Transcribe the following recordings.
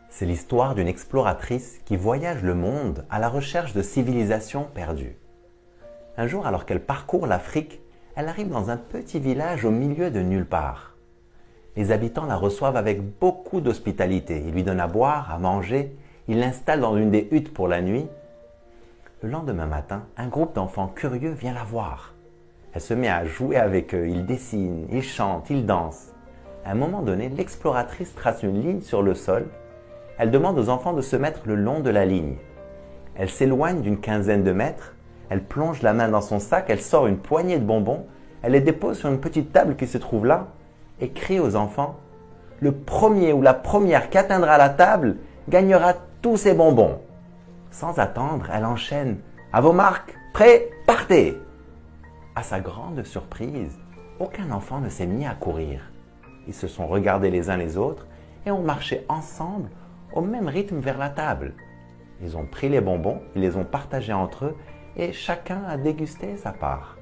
C'est l'histoire d'une exploratrice qui voyage le monde à la recherche de civilisations perdues. Un jour, alors qu'elle parcourt l'Afrique, elle arrive dans un petit village au milieu de nulle part. Les habitants la reçoivent avec beaucoup d'hospitalité. Ils lui donnent à boire, à manger, ils l'installent dans une des huttes pour la nuit. Le lendemain matin, un groupe d'enfants curieux vient la voir. Elle se met à jouer avec eux, ils dessinent, ils chantent, ils dansent. À un moment donné, l'exploratrice trace une ligne sur le sol. Elle demande aux enfants de se mettre le long de la ligne. Elle s'éloigne d'une quinzaine de mètres, elle plonge la main dans son sac, elle sort une poignée de bonbons, elle les dépose sur une petite table qui se trouve là et crie aux enfants « Le premier ou la première qui atteindra la table gagnera tous ces bonbons !» Sans attendre, elle enchaîne « À vos marques, prêts, partez !» À sa grande surprise, aucun enfant ne s'est mis à courir. Ils se sont regardés les uns les autres et ont marché ensemble au même rythme vers la table. Ils ont pris les bonbons, ils les ont partagés entre eux et chacun a dégusté sa part.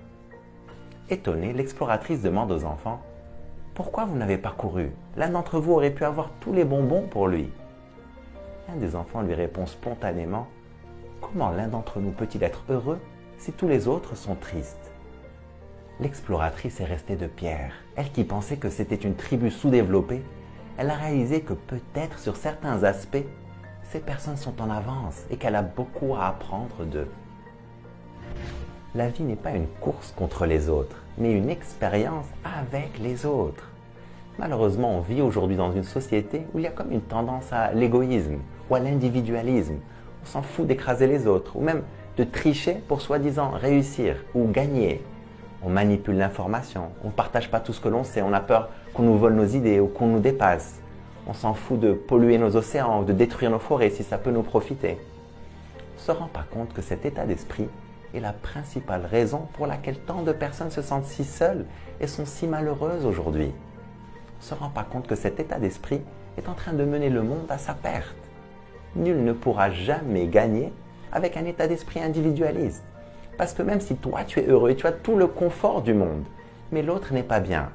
Étonnée, l'exploratrice demande aux enfants « Pourquoi vous n'avez pas couru? L'un d'entre vous aurait pu avoir tous les bonbons pour lui. » Un des enfants lui répond spontanément « Comment l'un d'entre nous peut-il être heureux si tous les autres sont tristes ?» L'exploratrice est restée de pierre. Elle qui pensait que c'était une tribu sous-développée, elle a réalisé que peut-être sur certains aspects, ces personnes sont en avance et qu'elle a beaucoup à apprendre d'eux. La vie n'est pas une course contre les autres, mais une expérience avec les autres. Malheureusement, on vit aujourd'hui dans une société où il y a comme une tendance à l'égoïsme ou à l'individualisme. On s'en fout d'écraser les autres ou même de tricher pour soi-disant réussir ou gagner. On manipule l'information, on ne partage pas tout ce que l'on sait, on a peur qu'on nous vole nos idées ou qu'on nous dépasse. On s'en fout de polluer nos océans ou de détruire nos forêts si ça peut nous profiter. On ne se rend pas compte que cet état d'esprit est la principale raison pour laquelle tant de personnes se sentent si seules et sont si malheureuses aujourd'hui. On ne se rend pas compte que cet état d'esprit est en train de mener le monde à sa perte. Nul ne pourra jamais gagner avec un état d'esprit individualiste. Parce que même si toi tu es heureux et tu as tout le confort du monde, mais l'autre n'est pas bien.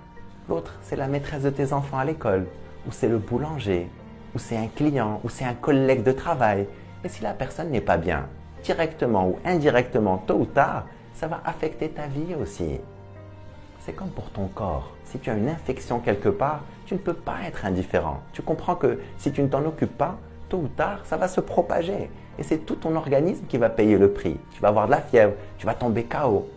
L'autre, c'est la maîtresse de tes enfants à l'école, ou c'est le boulanger, ou c'est un client, ou c'est un collègue de travail. Et si la personne n'est pas bien, directement ou indirectement, tôt ou tard, ça va affecter ta vie aussi. C'est comme pour ton corps. Si tu as une infection quelque part, tu ne peux pas être indifférent. Tu comprends que si tu ne t'en occupes pas, tôt ou tard, ça va se propager. Et c'est tout ton organisme qui va payer le prix. Tu vas avoir de la fièvre, tu vas tomber KO.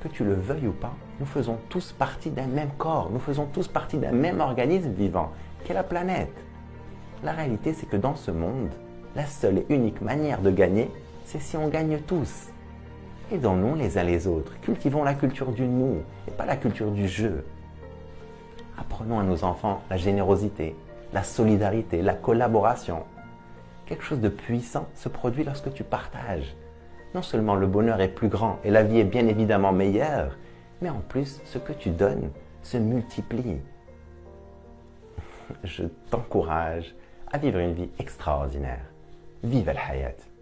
Que tu le veuilles ou pas, nous faisons tous partie d'un même corps. Nous faisons tous partie d'un même organisme vivant, qu'est la planète. La réalité, c'est que dans ce monde, la seule et unique manière de gagner, c'est si on gagne tous. Aidons-nous les uns les autres. Cultivons la culture du nous et pas la culture du je. Apprenons à nos enfants la générosité, la solidarité, la collaboration. Quelque chose de puissant se produit lorsque tu partages. Non seulement le bonheur est plus grand et la vie est bien évidemment meilleure, mais en plus, ce que tu donnes se multiplie. Je t'encourage à vivre une vie extraordinaire. Vive al-hayat!